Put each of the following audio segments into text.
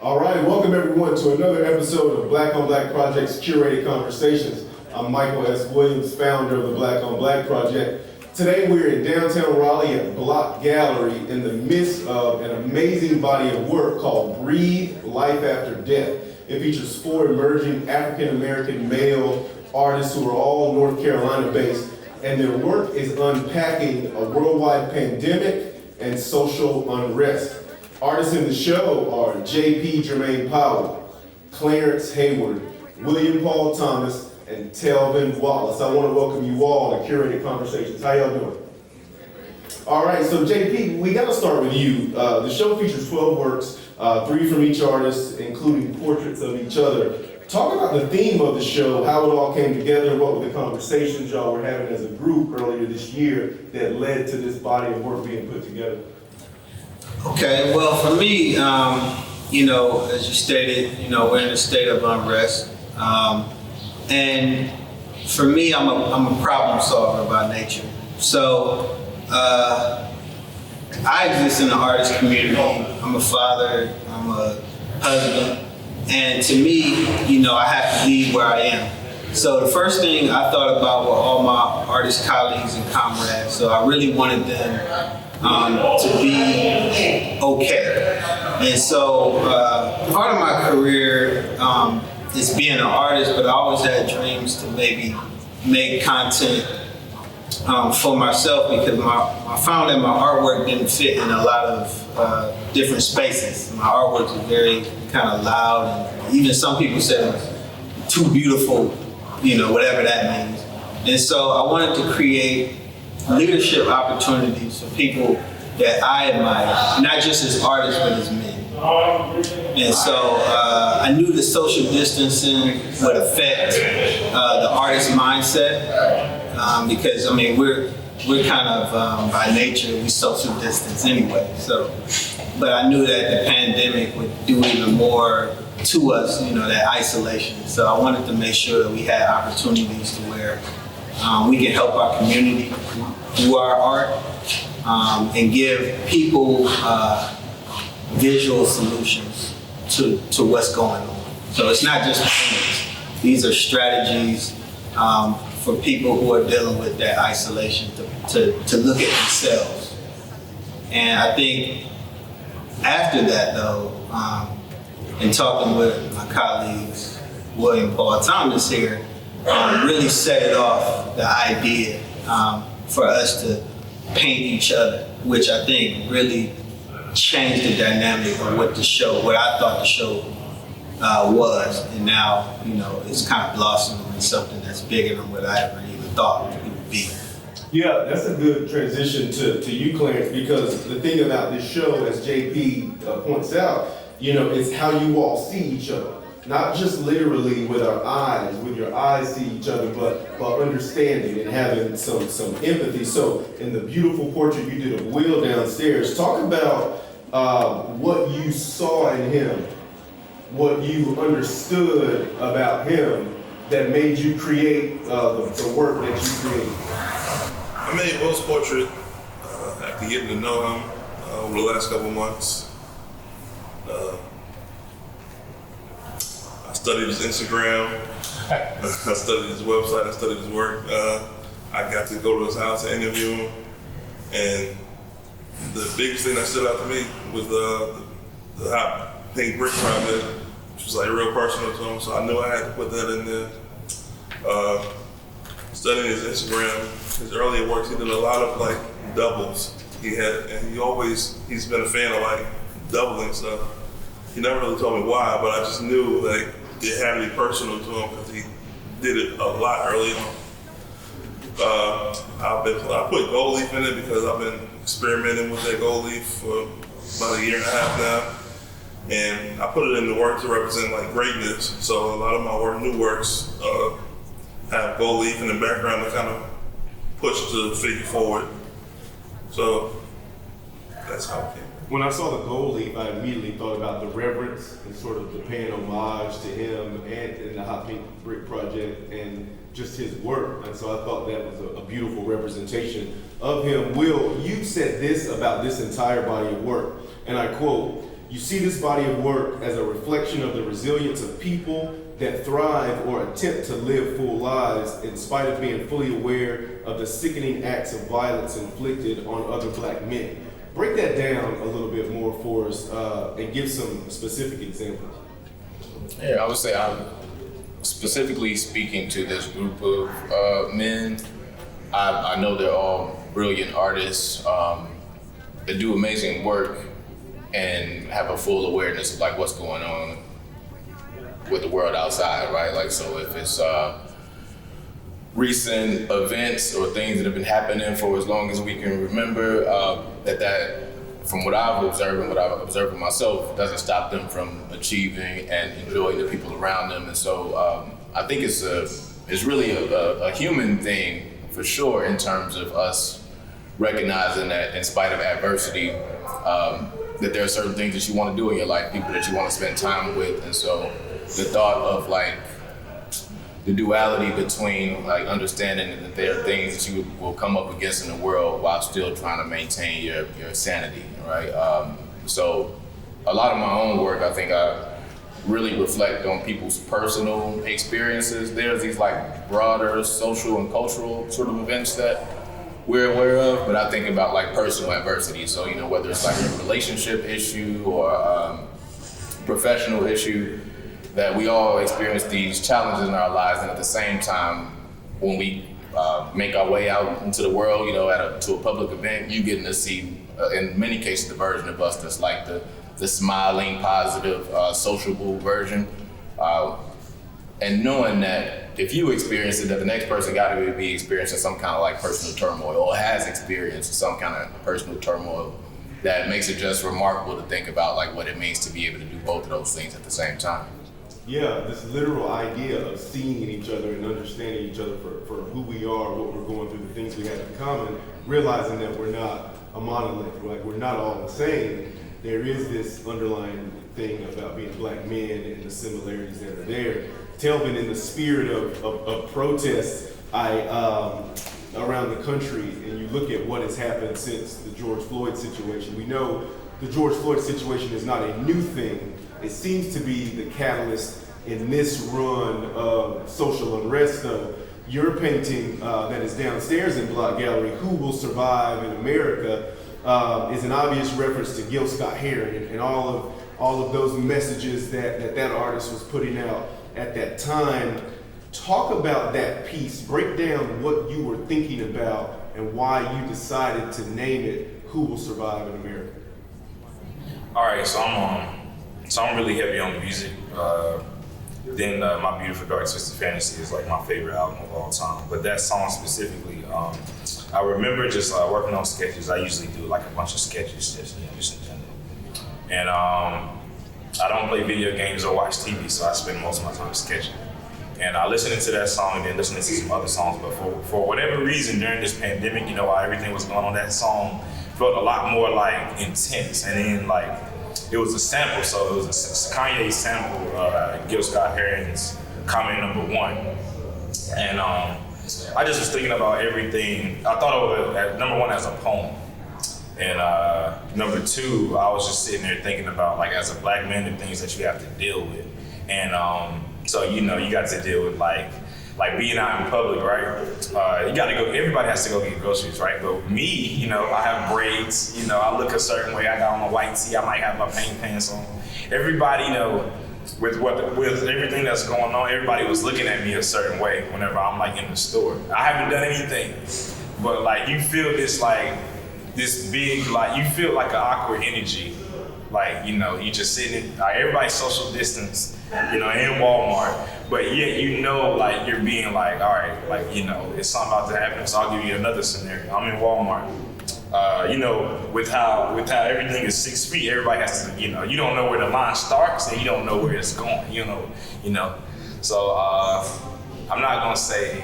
All right, welcome everyone to another episode of Black on Black Project's Curated Conversations. I'm Michael S. Williams, founder of the Black on Black Project. Today we're in downtown Raleigh at Block Gallery in the midst of an amazing body of work called Breathe, Life After Death. It features 4 emerging African-American male artists who are all North Carolina based, and their work is unpacking a worldwide pandemic and social unrest. Artists in the show are JP Jermaine Powell, Clarence Heyward, William Paul Thomas, and Telvin Wallace. I want to welcome you all to Curated Conversations. How y'all doing? All right, so JP, we got to start with you. The show features 12 works, 3 from each artist, including portraits of each other. Talk about the theme of the show, how it all came together, what were the conversations y'all were having as a group earlier this year that led to this body of work being put together. Okay, well, for me, as you stated, we're in a state of unrest. And for me, I'm a problem solver by nature. So I exist in the artist community. I'm a father, I'm a husband. And to me, I have to lead where I am. So the first thing I thought about were all my artist colleagues and comrades. So I really wanted them to be okay. And so part of my career is being an artist, but I always had dreams to maybe make content for myself because I found that my artwork didn't fit in a lot of different spaces. My artwork is very kind of loud, and even some people say it's too beautiful, whatever that means. And so I wanted to create leadership opportunities for people that I admire, not just as artists, but as men. And so I knew the social distancing would affect the artist mindset because, we're kind of, by nature, we social distance anyway. So, but I knew that the pandemic would do even more to us, that isolation. So I wanted to make sure that we had opportunities to where we can help our community through our art and give people visual solutions to what's going on. So it's not just paintings. These are strategies for people who are dealing with that isolation to look at themselves. And I think after that, though, in talking with my colleagues, William Paul Thomas here, really set it off the idea for us to paint each other, which I think really changed the dynamic of what I thought the show was. And now, it's kind of blossomed into something that's bigger than what I ever even thought it would be. Yeah, that's a good transition to you, Clarence, because the thing about this show, as JP points out, it's how you all see each other. Not just literally with our eyes, with your eyes see each other, but understanding and having some empathy. So in the beautiful portrait you did of Will downstairs, talk about what you saw in him, what you understood about him that made you create the work that you created. I made Will's portrait after getting to know him over the last couple months. I studied his Instagram, I studied his website, I studied his work. I got to go to his house and interview him. And the biggest thing that stood out to me was the hot pink brick project, which was real personal to him. So I knew I had to put that in there. Studying his Instagram, his earlier works, he did a lot of doubles. He's been a fan of doubling stuff. He never really told me why, but I just knew it had to be personal to him because he did it a lot early on. I put gold leaf in it because I've been experimenting with that gold leaf for about a year and a half now. And I put it in the work to represent greatness. So a lot of my new works have gold leaf in the background to kind of push the figure forward. So that's how it came. When I saw the gold leaf, I immediately thought about the reverence and sort of the paying homage to him and in the Hot Pink Brick Project and just his work. And so I thought that was a beautiful representation of him. Will, you said this about this entire body of work, and I quote, You see this body of work as a reflection of the resilience of people that thrive or attempt to live full lives in spite of being fully aware of the sickening acts of violence inflicted on other Black men. Break that down a little bit more for us and give some specific examples. Yeah, I would say I'm specifically speaking to this group of men. I know they're all brilliant artists that do amazing work and have a full awareness of like what's going on with the world outside, right? Like, so if it's recent events or things that have been happening for as long as we can remember, that from what I've observed and what I've observed myself, doesn't stop them from achieving and enjoying the people around them. And so I think it's really a human thing for sure, in terms of us recognizing that in spite of adversity, that there are certain things that you want to do in your life, people that you want to spend time with. And so the thought of like the duality between like understanding that there are things that you will come up against in the world while still trying to maintain your sanity, right? So a lot of my own work, I think I really reflect on people's personal experiences. There's these like broader social and cultural sort of events that we're aware of, but I think about like personal adversity. So, you know, whether it's like a relationship issue or professional issue, that we all experience these challenges in our lives, and at the same time, when we make our way out into the world, you know, to a public event, you getting to see, in many cases, the version of us that's like the smiling, positive, sociable version, and knowing that if you experience it, that the next person got to be experiencing some kind of like personal turmoil, or has experienced some kind of personal turmoil, that makes it just remarkable to think about like what it means to be able to do both of those things at the same time. Yeah, this literal idea of seeing each other and understanding each other for who we are, what we're going through, the things we have in common, realizing that we're not a monolith, like we're not all the same. There is this underlying thing about being Black men and the similarities that are there. Telvin, in the spirit of protests, around the country, and you look at what has happened since the George Floyd situation, we know the George Floyd situation is not a new thing. It seems to be the catalyst in this run of social unrest, though. Your painting that is downstairs in Block Gallery, Who Will Survive in America, is an obvious reference to Gil Scott-Heron and all of those messages that artist was putting out at that time. Talk about that piece, break down what you were thinking about and why you decided to name it Who Will Survive in America. All right, so I'm really heavy on the music. Then My Beautiful Dark Twisted Fantasy is like my favorite album of all time. But that song specifically, I remember just working on sketches. I usually do like a bunch of sketches just in general. And I don't play video games or watch TV, so I spend most of my time sketching. And I listened to that song and then listening to some other songs. But for whatever reason during this pandemic, you know, while everything was going on, that song felt a lot more like intense. And then like, it was a sample, so it was a Kanye sample, Gil Scott-Heron's Comment Number 1. And I just was thinking about everything. I thought of it as number 1 as a poem. And number 2, I was just sitting there thinking about like as a Black man, the things that you have to deal with. And so, you know, you got to deal with like being out in public, right? You gotta go, everybody has to go get groceries, right? But me, you know, I have braids, you know, I look a certain way, I got on a white tee, I might have my paint pants on. Everybody, you know, with everything that's going on, everybody was looking at me a certain way whenever I'm like in the store. I haven't done anything, but like you feel this big, like you feel like an awkward energy. Like, you know, you just sitting, like everybody's social distance, you know, in Walmart, but yet you know, like you're being like, all right, like, you know, it's something about to happen, so I'll give you another scenario. I'm in Walmart. You know, with how everything is 6 feet, everybody has to, you know, you don't know where the line starts and you don't know where it's going, you know. So I'm not gonna say,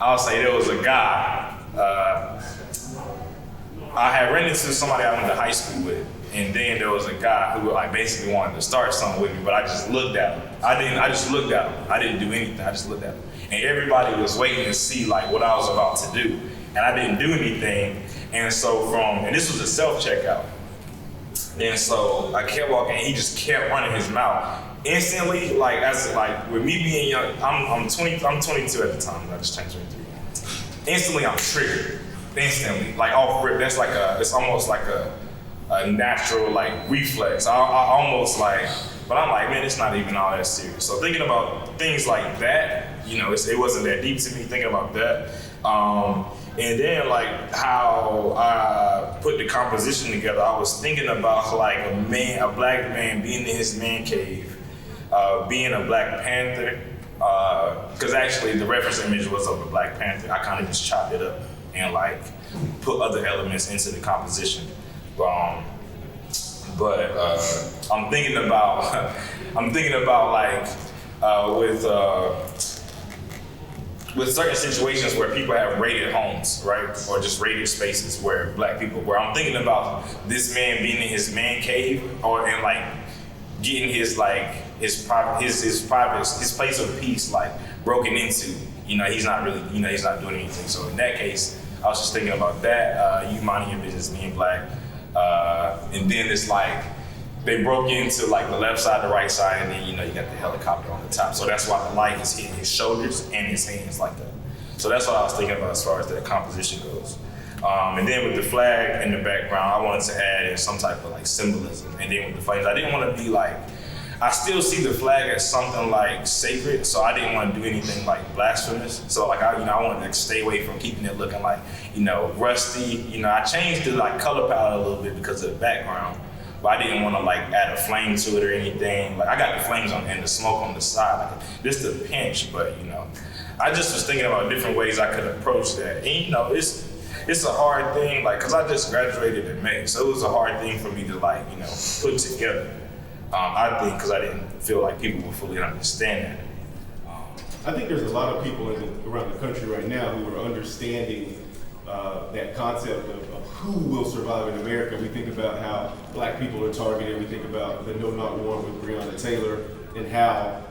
I'll say there was a guy, I had ran into somebody I went to high school with. And then there was a guy who like basically wanted to start something with me, but I just looked at him. I just looked at him. I didn't do anything. I just looked at him. And everybody was waiting to see like what I was about to do. And I didn't do anything. And so and this was a self-checkout. And so I kept walking, and he just kept running his mouth. Instantly, like with me being young, I'm 22 at the time. I just turned 23. Instantly, I'm triggered. Instantly, like off rip. That's like it's almost like a natural like reflex. I almost like, but I'm like, man, it's not even all that serious. So thinking about things like that, it wasn't that deep to me. Thinking about that. And then like how I put the composition together, I was thinking about like a black man being in his man cave, being a Black Panther, because actually the reference image was of a Black Panther. I kind of just chopped it up and like put other elements into the composition. But I'm thinking about like with certain situations where people have raided homes, right? Or just raided spaces where Black people, where I'm thinking about this man being in his man cave and like getting his place of peace like broken into. He's not doing anything. So in that case, I was just thinking about that, you minding your business, being Black. And then it's like, they broke into like the left side, the right side, and then you got the helicopter on the top. So that's why the light is hitting his shoulders and his hands like that. So that's what I was thinking about as far as that composition goes. And then with the flag in the background, I wanted to add in some type of like symbolism. And then with the flames, I didn't want to be like, I still see the flag as something like sacred, so I didn't want to do anything like blasphemous. So like I wanted to stay away from keeping it looking like, rusty. I changed the like color palette a little bit because of the background. But I didn't want to like add a flame to it or anything. Like I got the flames and the smoke on the side, like just a pinch. But I just was thinking about different ways I could approach that. And it's a hard thing, like, cause I just graduated in May, so it was a hard thing for me to like put together. I think because I didn't feel like people would fully understand that. I think there's a lot of people around the country right now who are understanding that concept of who will survive in America. We think about how Black people are targeted. We think about the No Knock warrant with Breonna Taylor and how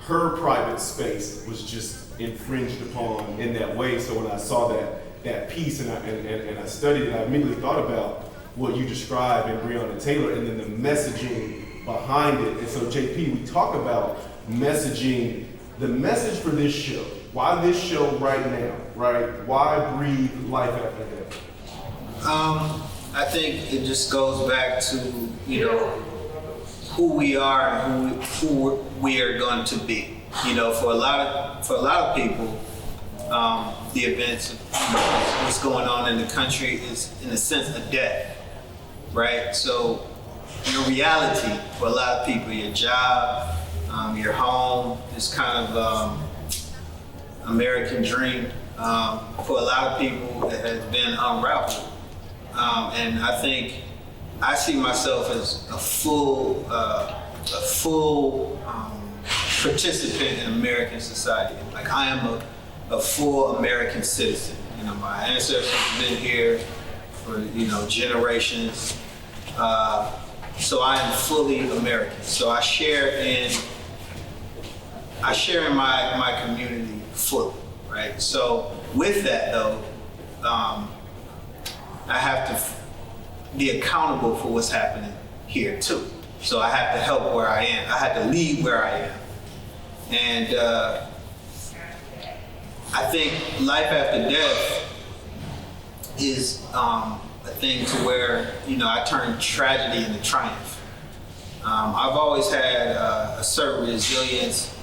her private space was just infringed upon in that way. So when I saw that piece and I studied it, I immediately thought about what you described in Breonna Taylor and then the messaging behind it. And so JP, we talk about messaging, the message for this show. Why this show right now, right? Why breathe life after death? I think it just goes back to, who we are and who we are going to be. For a lot of people, the events, what's going on in the country is, in a sense, a death, right? So your reality for a lot of people, your job, your home, this kind of American dream, for a lot of people, it has been unraveled. And I think I see myself as a full participant in American society. Like I am a full American citizen. My ancestors have been here for generations. So I am fully American. So I share in my community fully, right? So with that though, I have to be accountable for what's happening here too. So I have to help where I am. I have to lead where I am. And I think life after death is a thing to where, I turn tragedy into triumph. I've always had a certain resilience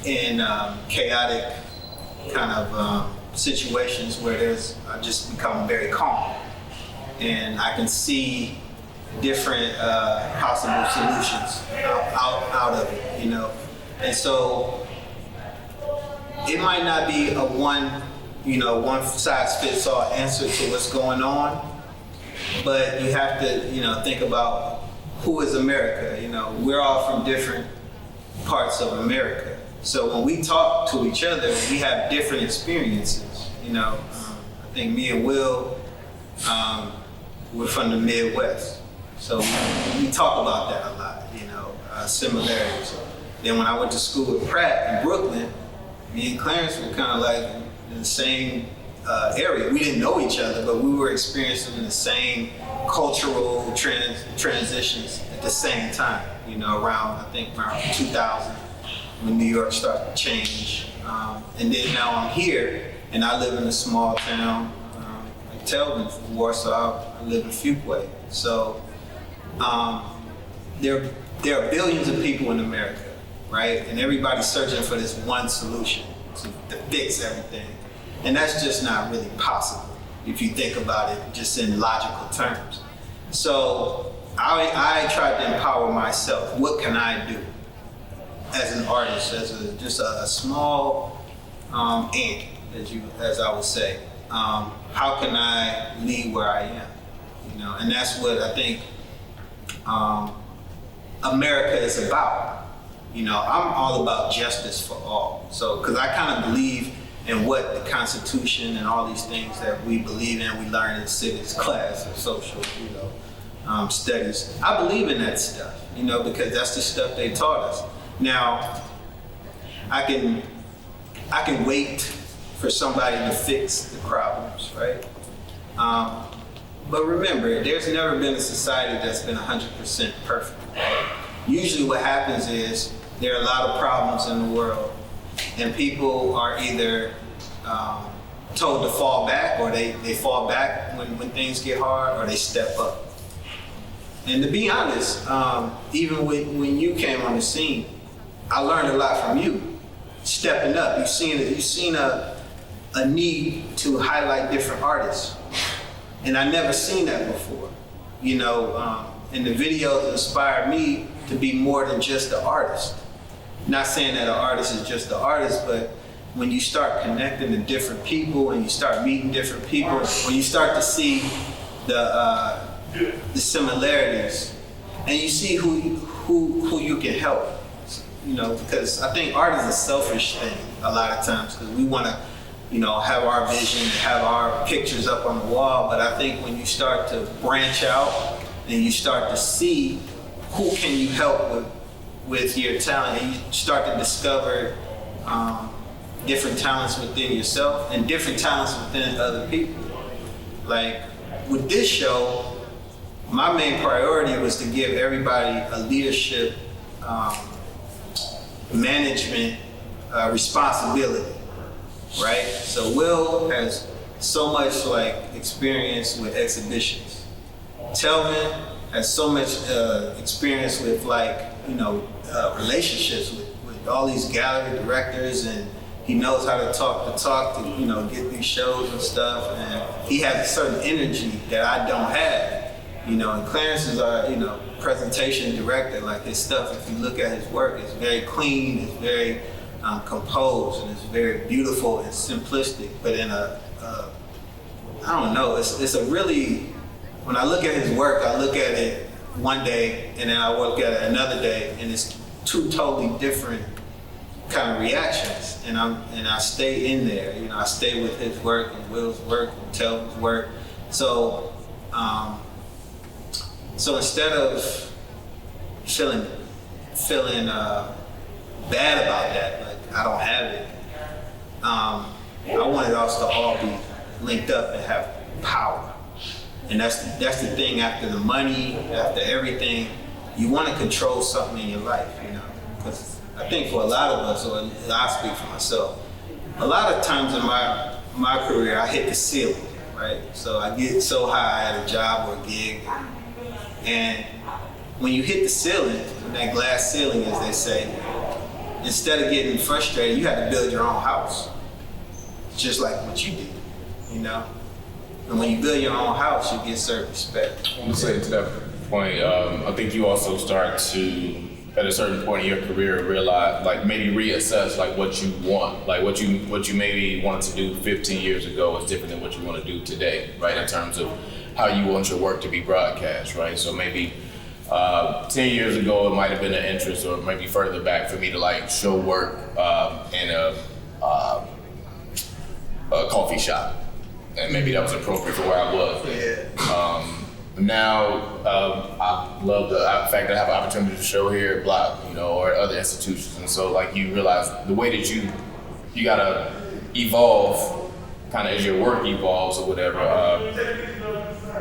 in chaotic kind of situations where I just become very calm. And I can see different possible solutions out of it, And so it might not be a one size fits all answer to what's going on, but you have to, think about who is America. We're all from different parts of America. So when we talk to each other, we have different experiences. I think me and Will, we're from the Midwest. So we talk about that a lot, similarities. Then when I went to school at Pratt in Brooklyn, me and Clarence were kind of like in the same area. We didn't know each other, but we were experiencing the same cultural transitions at the same time. You know, around 2000 when New York started to change, and then now I'm here and I live in a small town like Telvin, Warsaw. I live in Fuquay, so there are billions of people in America, right? And everybody's searching for this one solution to fix everything, and that's just not really possible if you think about it just in logical terms. So I tried to empower myself. What can I do as an artist, just a small ant, as I would say? How can I lead where I am? You know, and that's what I think America is about. You know, I'm all about justice for all. So, because I kind of believe in what the Constitution and all these things that we believe in, we learn in civics class or social, studies. I believe in that stuff, because that's the stuff they taught us. Now, I can wait for somebody to fix the problems, right? But remember, there's never been a society that's been 100% perfect. Usually what happens is there are a lot of problems in the world, and people are either told to fall back, or they fall back when things get hard, or they step up. And to be honest, even when you came on the scene, I learned a lot from you, stepping up. You've seen a need to highlight different artists, and I never seen that before. And the videos inspired me to be more than just an artist. Not saying that an artist is just an artist, but when you start connecting to different people and you start meeting different people, when you start to see the similarities, and you see who you can help, because I think art is a selfish thing a lot of times, because we want to, have our vision, have our pictures up on the wall. But I think when you start to branch out and you start to see who can you help with your talent, and you start to discover different talents within yourself and different talents within other people. Like with this show, my main priority was to give everybody a leadership, management responsibility, right? So Will has so much experience with exhibitions. Telvin has so much experience with relationships with all these gallery directors, and he knows how to talk to get these shows and stuff, and he has a certain energy that I don't have. And Clarence is our presentation director. Like his stuff, if you look at his work, it's very clean, it's very composed, and it's very beautiful and simplistic, but in I don't know, it's a really, when I look at his work, I look at it one day and then I look at it another day, and it's two totally different kind of reactions. And I stay in there, I stay with his work and Will's work and Telvin's work. So instead of feeling bad about that, like I don't have it, I wanted us to all be linked up and have power. And that's the thing. After the money, after everything, you want to control something in your life, because I think for a lot of us, or I speak for myself, a lot of times in my career, I hit the ceiling, right? So I get so high at a job or a gig, and when you hit the ceiling, that glass ceiling, as they say, instead of getting frustrated, you have to build your own house, just like what you did, And when you build your own house, you get certain respect. I want to say to that point, I think you also start to, at a certain point in your career, realize, maybe reassess, what you want, what you maybe wanted to do 15 years ago is different than what you want to do today, right? In terms of how you want your work to be broadcast, right? So maybe 10 years ago, it might have been an interest, or maybe further back, for me to show work in a coffee shop. And maybe that was appropriate for where I was. Yeah. Now, I love the fact that I have an opportunity to show here at Block, or at other institutions. And so, you realize the way that you gotta evolve, kind of as your work evolves or whatever.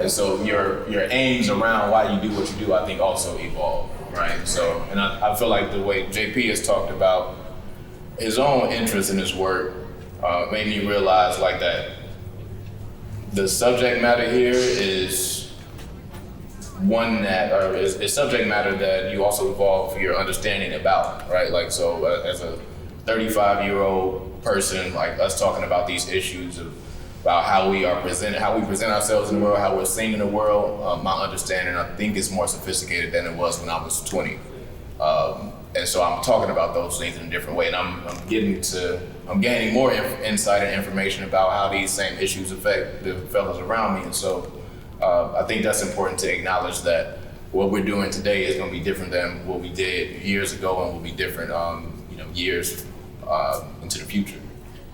And so your aims around why you do what you do, I think, also evolve, right? So, and I feel like the way JP has talked about his own interest in his work made me realize like that the subject matter here is one that, or is subject matter that you also evolve your understanding about, right? Like, so as a 35-year-old person, like us talking about these issues about how we present ourselves in the world, how we're seen in the world, my understanding, I think, is more sophisticated than it was when I was 20. And so I'm talking about those things in a different way, and I'm gaining more insight and information about how these same issues affect the fellows around me. And so I think that's important to acknowledge that what we're doing today is going to be different than what we did years ago, and will be different, years into the future.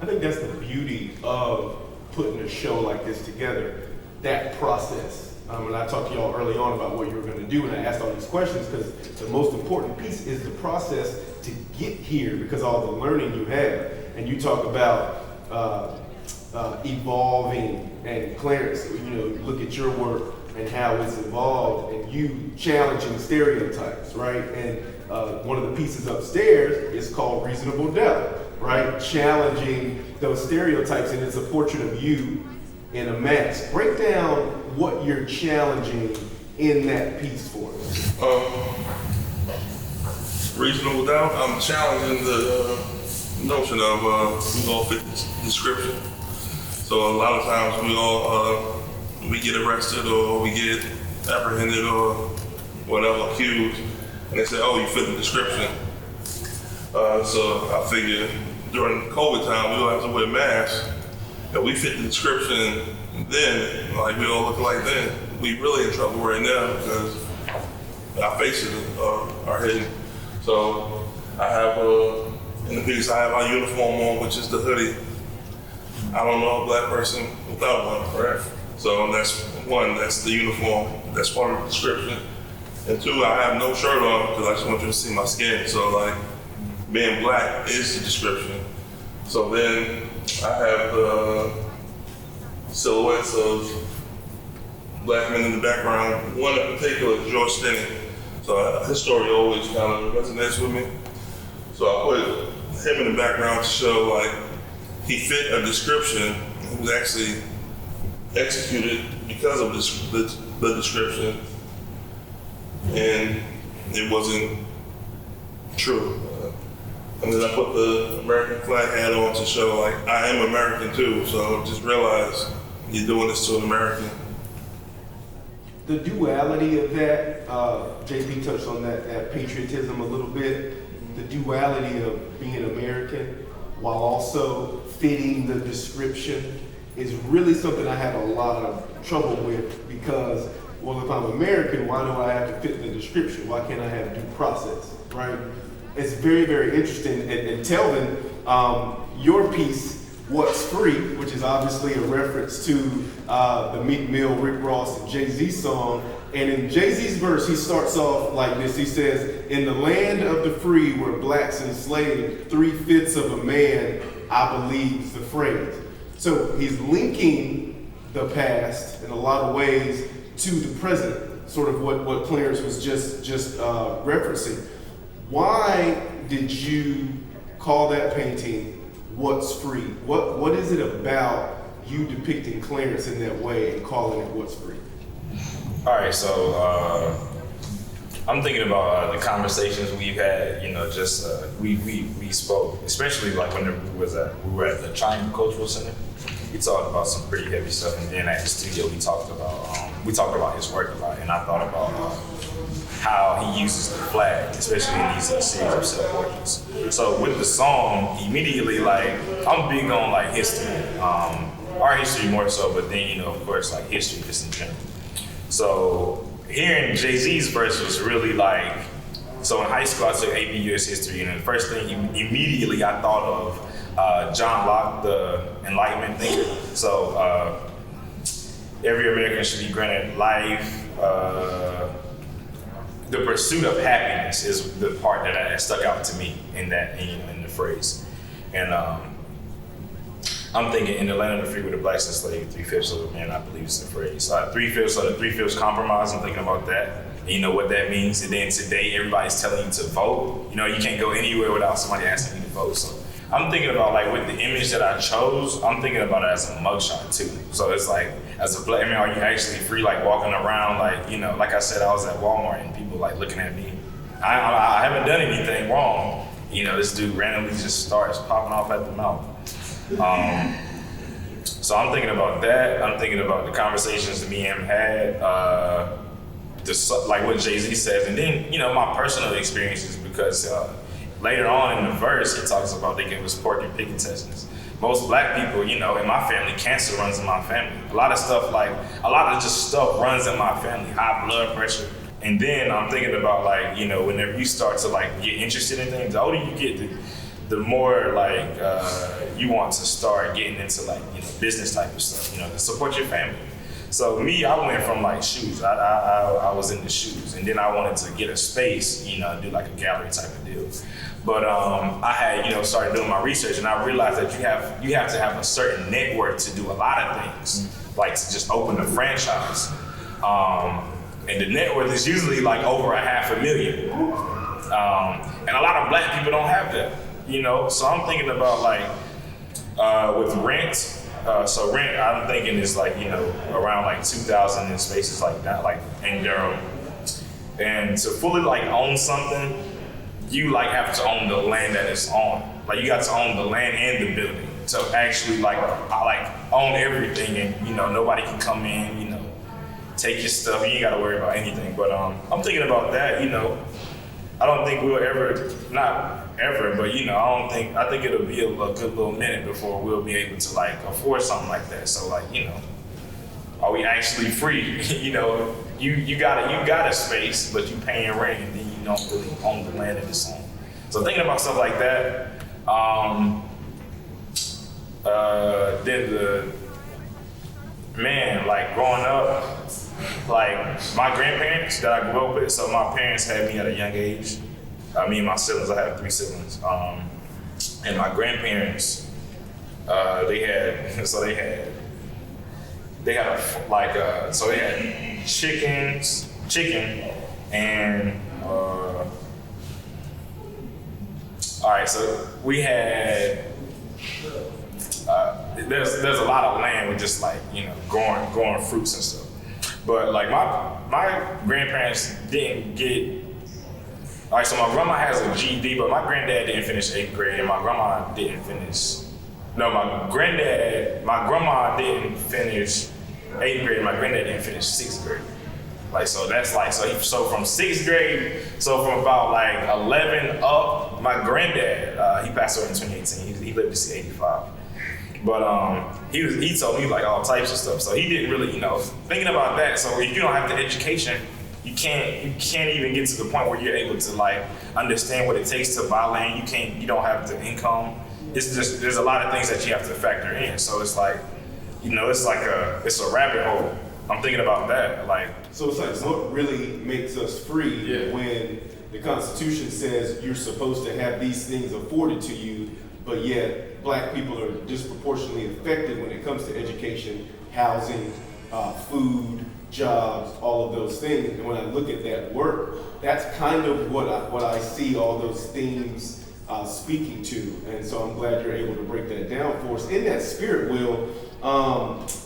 I think that's the beauty of putting a show like this together, that process. And I talked to y'all early on about what you were going to do, and I asked all these questions because the most important piece is the process to get here, because all the learning you have. And you talk about evolving, and Clarence, look at your work and how it's evolved, and you challenging stereotypes, right? And one of the pieces upstairs is called Reasonable Doubt, right? Challenging those stereotypes, and it's a portrait of you in a mask. Break down what you're challenging in that piece for us. Reasonable doubt. I'm challenging the notion of we all fit this description. So a lot of times we get arrested or we get apprehended or whatever, accused, and they say, "Oh, you fit the description." So I figure during COVID time we don't have to wear masks. If we fit the description then, like we all look like then, we really in trouble right now because our faces are hidden. So I have in the piece I have our uniform on, which is the hoodie. I don't know a black person without one, right? So that's one, that's the uniform, that's part of the description. And two, I have no shirt on because I just want you to see my skin. So like being black is the description. So then I have the silhouettes of black men in the background. One in particular is George Stinney. So his story always kind of resonates with me. So I put him in the background to show like he fit a description. He was actually executed because of the description, and it wasn't true. And then I put the American flag hat on to show like I am American too. So just realize you're doing this to an American. The duality of that, JP touched on that patriotism a little bit. The duality of being American while also fitting the description is really something I have a lot of trouble with, because, well, if I'm American, why do I have to fit the description? Why can't I have due process, right? It's very, very interesting. And Telvin, your piece, What's Free, which is obviously a reference to the Meek Mill, Rick Ross, and Jay-Z song. And in Jay-Z's verse, he starts off like this. He says, "In the land of the free where blacks enslaved, 3/5 of a man, I believe," is the phrase. So he's linking the past in a lot of ways to the present, sort of what Clarence was just referencing. Why did you call that painting What's Free? What is it about you depicting Clarence in that way and calling it What's Free? All right, so I'm thinking about the conversations we've had. We spoke, especially like when we were at the China Cultural Center. We talked about some pretty heavy stuff, and then at the studio we talked about his work a lot, and I thought about how he uses the flag, especially in these series of self-portraits. So with the song, immediately, like, I'm big on like history, art history more so, but then of course like history just in general. So hearing Jay-Z's verse was really like, so in high school I took AP US history, and the first thing immediately I thought of John Locke, the Enlightenment thinker. So every American should be granted life. The pursuit of happiness is the part that stuck out to me in that, in the phrase. And I'm thinking in the land of the free with the blacks enslaved, 3/5 of a man, I believe is the phrase. 3/5 of the 3/5 compromise, I'm thinking about that. And you know what that means. And then today, everybody's telling you to vote. You know, you can't go anywhere without somebody asking you to vote. So I'm thinking about like with the image that I chose, I'm thinking about it as a mugshot too. So it's like, as a black man, are you actually free, like walking around, like, you know, like I said, I was at Walmart and people like looking at me. I haven't done anything wrong. You know, this dude randomly just starts popping off at the mouth. So I'm thinking about that. I'm thinking about the conversations that me and him had, like what Jay-Z says, and then, you know, my personal experiences, because later on in the verse, he talks about they give us pork and pig intestines. Most black people, you know, in my family, cancer runs in my family. A lot of just stuff runs in my family, high blood pressure. And then I'm thinking about like, you know, whenever you start to like get interested in things, the older you get, the more like you want to start getting into like, you know, business type of stuff, you know, to support your family. So me, I went from like shoes, I was into shoes, and then I wanted to get a space, you know, do like a gallery type of deal. But I had, you know, started doing my research, and I realized that you have to have a certain network to do a lot of things, like to just open a franchise. And the net worth is usually like over $500,000. And a lot of black people don't have that, you know? So I'm thinking about like, with rent, so rent, I'm thinking is like, you know, around like 2,000 in spaces like that, like in Durham. And to fully like own something, you like have to own the land that it's on. Like you got to own the land and the building. So actually like, I like own everything, and you know, nobody can come in, you know, take your stuff. You ain't got to worry about anything. But I'm thinking about that, you know. I don't think we'll ever, not ever, but you know, I think it'll be a good little minute before we'll be able to like afford something like that. So like, you know, are we actually free? You know, you got a space, but you paying rent, and then you don't really own the land that it's on. So thinking about stuff like that. Then the man, like growing up, like my grandparents that I grew up with, so my parents had me at a young age. Me and my siblings, I have 3 siblings. And my grandparents, they had chicken, and all right, so we had, there's a lot of land with just like, you know, growing fruits and stuff. But like my grandparents didn't get, like, so my grandma has a GED, but my granddad didn't finish 8th grade, and my grandma didn't finish, my grandma didn't finish 8th grade, and my granddad didn't finish 6th grade. Like, so that's like, so from 6th grade, so from about like 11 up, my granddad, he passed away in 2018, he lived to see 85. But he told me like all types of stuff. So he didn't really, you know, thinking about that. So if you don't have the education, you can't even get to the point where you're able to like understand what it takes to buy land. You don't have the income. It's just, there's a lot of things that you have to factor in. So it's like, you know, it's a rabbit hole. I'm thinking about that. Like, so it's like, what really makes us free when the Constitution says you're supposed to have these things afforded to you, but yet black people are disproportionately affected when it comes to education, housing, food, jobs, all of those things. And when I look at that work, that's kind of what I see all those themes speaking to. And so I'm glad you're able to break that down for us. In that spirit, Will,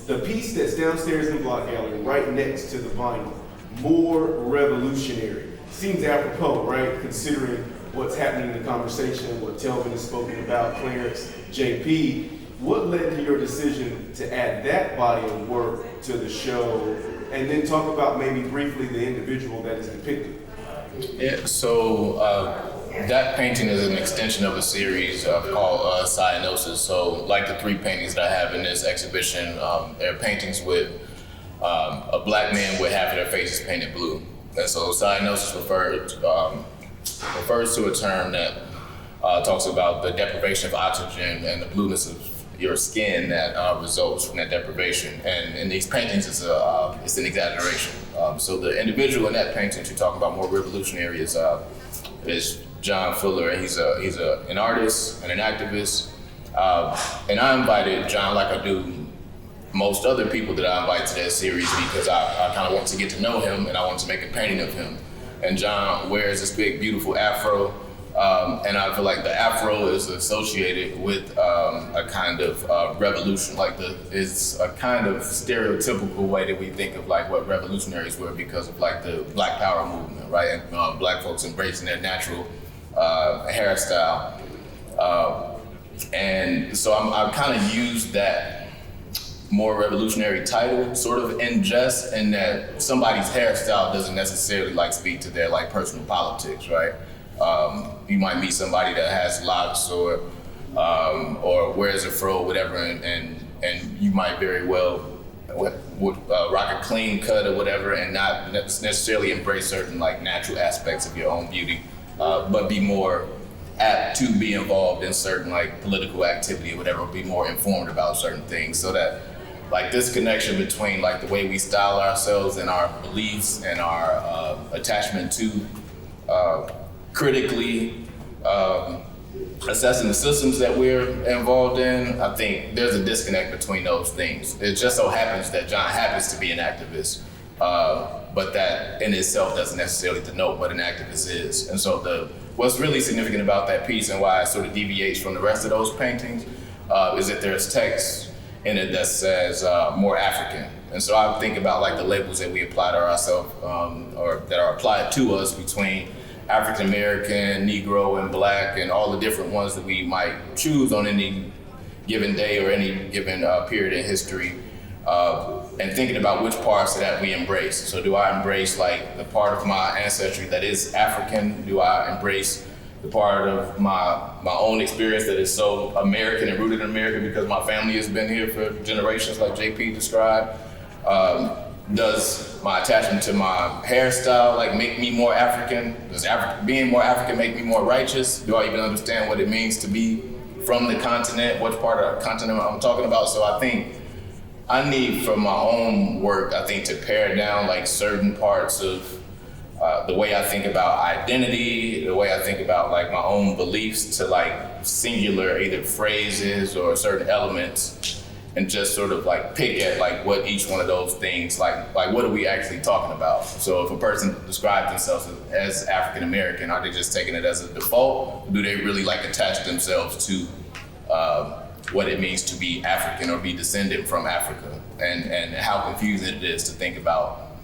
the piece that's downstairs in the Block Gallery, right next to the vinyl, More Revolutionary, seems apropos, right? Considering what's happening in the conversation, what Telvin has spoken about, Clarence, JP. What led to your decision to add that body of work to the show? And then talk about maybe briefly the individual that is depicted. Yeah, so that painting is an extension of a series called Cyanosis. So like the 3 paintings that I have in this exhibition, they're paintings with a black man with half of their faces painted blue. And so cyanosis refers to a term that talks about the deprivation of oxygen and the blueness of your skin that results from that deprivation. And in these paintings, it's an exaggeration. So the individual in that painting you're talking about, More Revolutionary, is John Fuller. He's an artist and an activist. And I invited John, like I do most other people that I invite to that series, because I kind of want to get to know him and I want to make a painting of him. And John wears this big, beautiful afro. And I feel like the afro is associated with a kind of revolution, it's a kind of stereotypical way that we think of like what revolutionaries were because of like the Black Power movement, right? And Black folks embracing their natural hairstyle. And so I've kind of used that more revolutionary title sort of in jest, in that somebody's hairstyle doesn't necessarily like speak to their like personal politics, right? You might meet somebody that has locks or wears a fro or whatever, and you might very well rock a clean cut or whatever and not necessarily embrace certain like natural aspects of your own beauty, but be more apt to be involved in certain like political activity or whatever, be more informed about certain things, so that like this connection between like the way we style ourselves and our beliefs and our attachment to critically assessing the systems that we're involved in, I think there's a disconnect between those things. It just so happens that John happens to be an activist, but that in itself doesn't necessarily denote what an activist is. And so what's really significant about that piece and why it sort of deviates from the rest of those paintings is that there's text in it that says more African. And so I think about like the labels that we apply to ourselves or that are applied to us between African American, Negro, and Black, and all the different ones that we might choose on any given day or any given period in history, and thinking about which parts of that we embrace. So do I embrace like the part of my ancestry that is African? Do I embrace the part of my own experience that is so American and rooted in America because my family has been here for generations, like JP described? Does my attachment to my hairstyle like make me more African? Does being more African make me more righteous? Do I even understand what it means to be from the continent? What part of the continent I'm talking about? So I think I need, from my own work, I think, to pare down like certain parts of the way I think about identity, the way I think about like my own beliefs, to like singular either phrases or certain elements, and just sort of like pick at like what each one of those things, like what are we actually talking about? So if a person describes themselves as African American, are they just taking it as a default? Or do they really like attach themselves to what it means to be African or be descendant from Africa? And how confusing it is to think about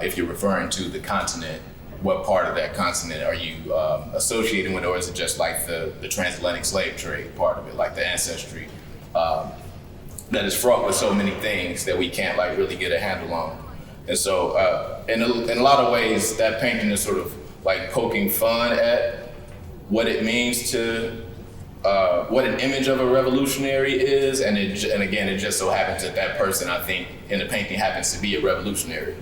if you're referring to the continent, what part of that continent are you associating with, or is it just like the transatlantic slave trade part of it, like the ancestry? That is fraught with so many things that we can't like really get a handle on. And so in a lot of ways, that painting is sort of like poking fun at what it means to, what an image of a revolutionary is. And again, it just so happens that that person, I think, in the painting happens to be a revolutionary.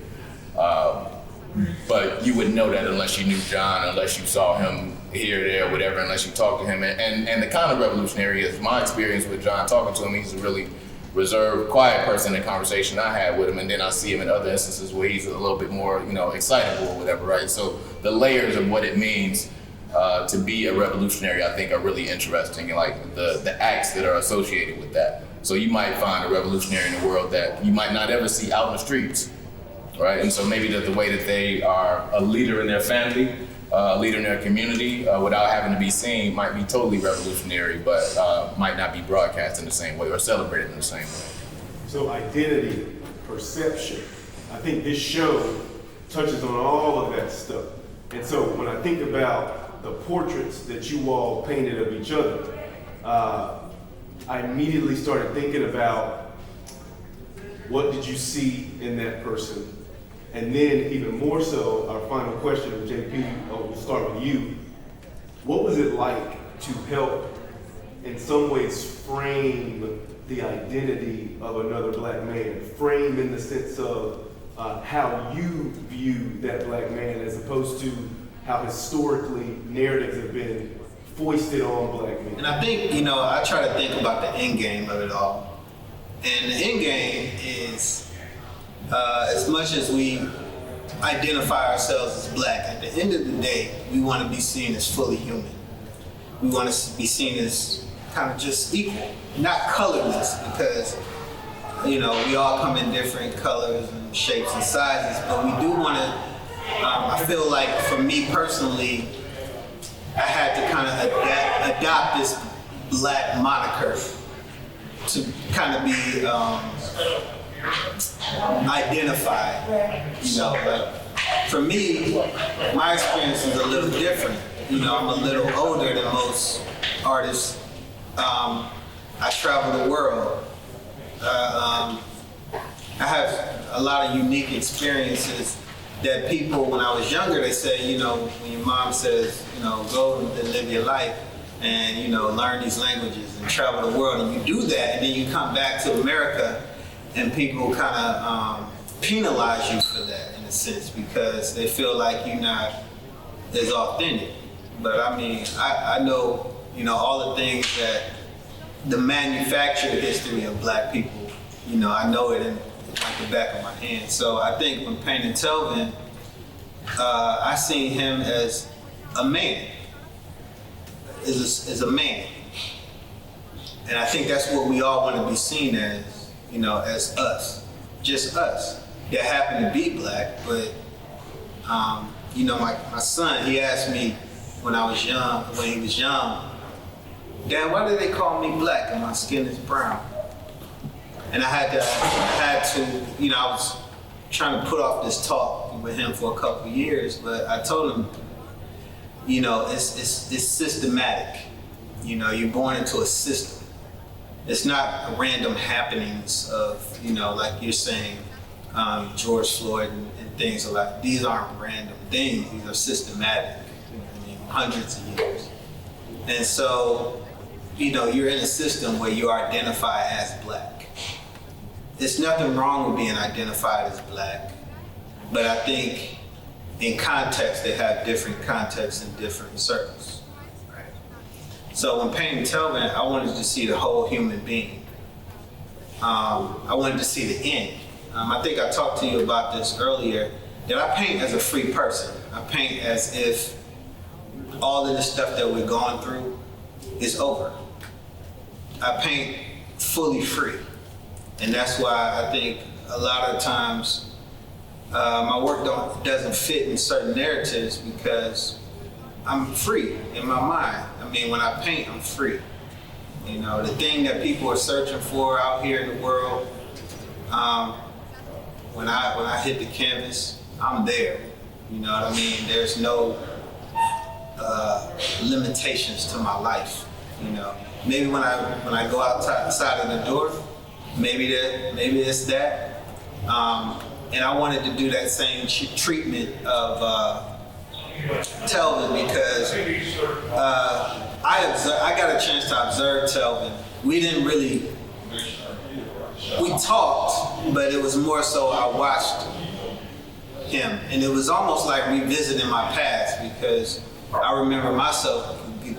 But you wouldn't know that unless you knew John, unless you saw him here, there, whatever, unless you talked to him. And the kind of revolutionary is my experience with John, talking to him, he's a really reserved, quiet person in the conversation I had with him, and then I see him in other instances where he's a little bit more, excitable or whatever, right? So the layers of what it means to be a revolutionary, I think, are really interesting, and like the acts that are associated with that. So you might find a revolutionary in the world that you might not ever see out in the streets, right? And so maybe the way that they are a leader in their family, a leader in their community, without having to be seen, might be totally revolutionary, but might not be broadcast in the same way or celebrated in the same way. So identity, perception, I think this show touches on all of that stuff. And so when I think about the portraits that you all painted of each other, I immediately started thinking about what did you see in that person? And then even more so, our final question, JP, we'll start with you. What was it like to help in some ways frame the identity of another Black man? Frame in the sense of how you view that Black man as opposed to how historically narratives have been foisted on Black men. And I think, I try to think about the end game of it all. And the end game is, as much as we identify ourselves as Black, at the end of the day, we want to be seen as fully human. We want to be seen as kind of just equal, not colorless, because we all come in different colors and shapes and sizes, but we do want to. I feel like for me personally, I had to kind of adopt this black moniker to kind of be identified. Like for me, my experience is a little different. I'm a little older than most artists. I travel the world. I have a lot of unique experiences that people, when I was younger, they say, when your mom says, go and live your life and, learn these languages and travel the world, and you do that, and then you come back to America and people kind of penalize you for that in a sense, because they feel like you're not as authentic. But I mean, I know, all the things that the manufactured history of black people, I know it in like the back of my hand. So I think when painting Telvin, I seen him as a man, as a man. And I think that's what we all want to be seen as, as us, just us that happen to be black. But, my son, he asked me when he was young, Dad, why do they call me black and my skin is brown? And I had to, I was trying to put off this talk with him for a couple of years, but I told him, it's systematic. You're born into a system. It's not random happenings of, like you're saying, George Floyd and things like, these aren't random things, these are systematic, hundreds of years. And so, you're in a system where you identify as black. There's nothing wrong with being identified as black, but I think in context, they have different contexts in different circles, right? So when painting Telvin, I wanted to see the whole human being. I wanted to see the end. I think I talked to you about this earlier, that I paint as a free person. I paint as if all of the stuff that we're going through is over. I paint fully free. And that's why I think a lot of times my work doesn't fit in certain narratives, because I'm free in my mind. I mean, when I paint, I'm free. The thing that people are searching for out here in the world, when I hit the canvas, I'm there. You know what I mean? There's no limitations to my life. Maybe when I go outside of the door, maybe it's that. And I wanted to do that same treatment of Telvin, because I got a chance to observe Telvin. We talked, but it was more so I watched him. And it was almost like revisiting my past, because I remember myself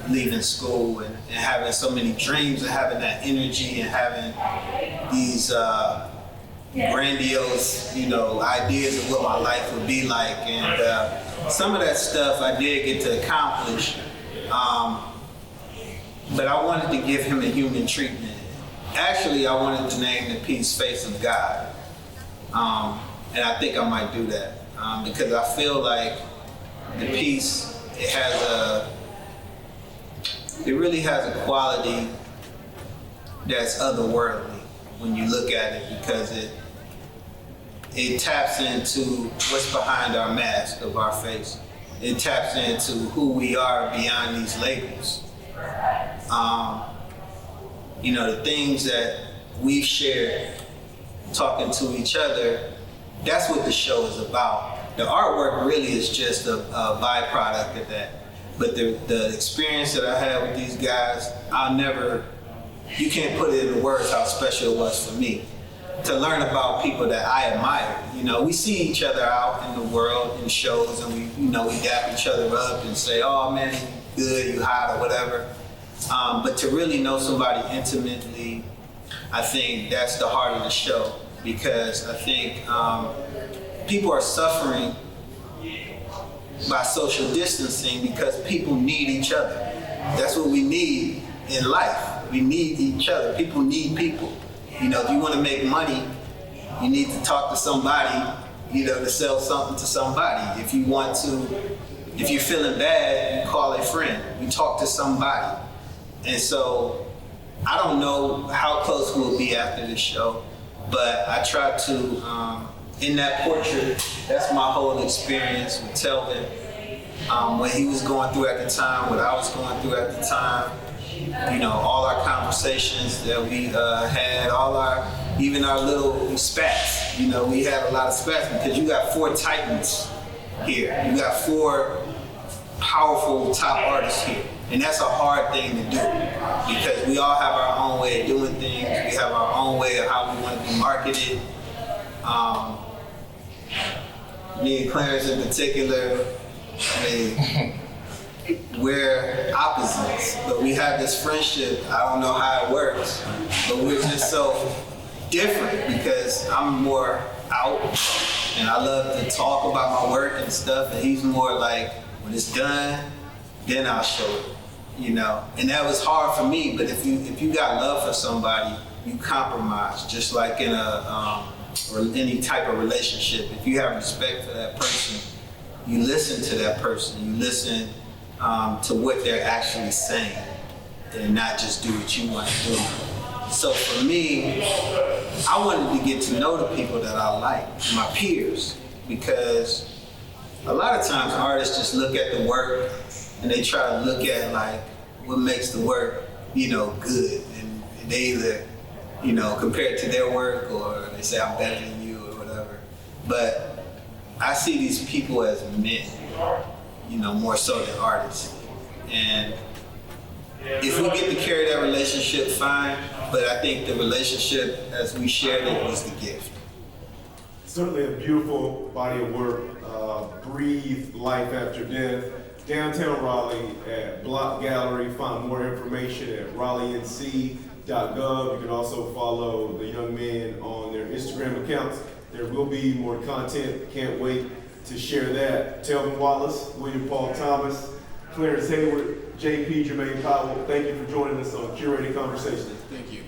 leaving school and having so many dreams and having that energy and having these grandiose, ideas of what my life would be like. And some of that stuff I did get to accomplish, but I wanted to give him a human treatment. Actually, I wanted to name the piece Face of God. And I think I might do that, because I feel like the piece, it really has a quality that's otherworldly when you look at it, because it taps into what's behind our mask of our face. It taps into who we are beyond these labels. The things that we share talking to each other, that's what the show is about. The artwork really is just a byproduct of that. But the experience that I had with these guys, you can't put it in words how special it was for me to learn about people that I admire. We see each other out in the world in shows, and we dap each other up and say, "Oh man, you good, you hot," or whatever. But to really know somebody intimately, I think that's the heart of the show, because I think people are suffering by social distancing because people need each other. That's what we need in life. We need each other. People need people. You know, if you want to make money, you need to talk to somebody, you know, to sell something to somebody. If you're feeling bad, you call a friend. You talk to somebody. And so I don't know how close we'll be after this show, but I try to, in that portrait, that's my whole experience with Telvin. What he was going through at the time, what I was going through at the time, you know, all our conversations that we had, even our little spats. You know, we had a lot of spats because you got 4 titans here. You got 4 powerful top artists here. And that's a hard thing to do because we all have our own way of doing things. We have our own way of how we want to be marketed. Me and Clarence in particular, we're opposites, but we have this friendship. I don't know how it works, but we're just so different because I'm more out and I love to talk about my work and stuff, and he's more like, when it's done, then I'll show it, you know? And that was hard for me, but if you got love for somebody, you compromise, just like in or any type of relationship. If you have respect for that person, you listen to that person, you listen to what they're actually saying and not just do what you want to do. So for me, I wanted to get to know the people that I like, my peers, because a lot of times artists just look at the work and they try to look at like what makes the work, you know, good. And they either, you know, compare it to their work or they say I'm better than you or whatever. But I see these people as men, you know, more so than artists. And if we get to carry that relationship, fine, but I think the relationship as we shared it was the gift. Certainly a beautiful body of work, breathe life after death. Downtown Raleigh at Block Gallery. Find more information at raleighnc.gov. You can also follow the young men on their Instagram accounts. There will be more content. Can't wait to share that. Telvin Wallace, William Paul Thomas, Clarence Heyward, JP Jermaine Powell, thank you for joining us on Curated Conversations. Thank you.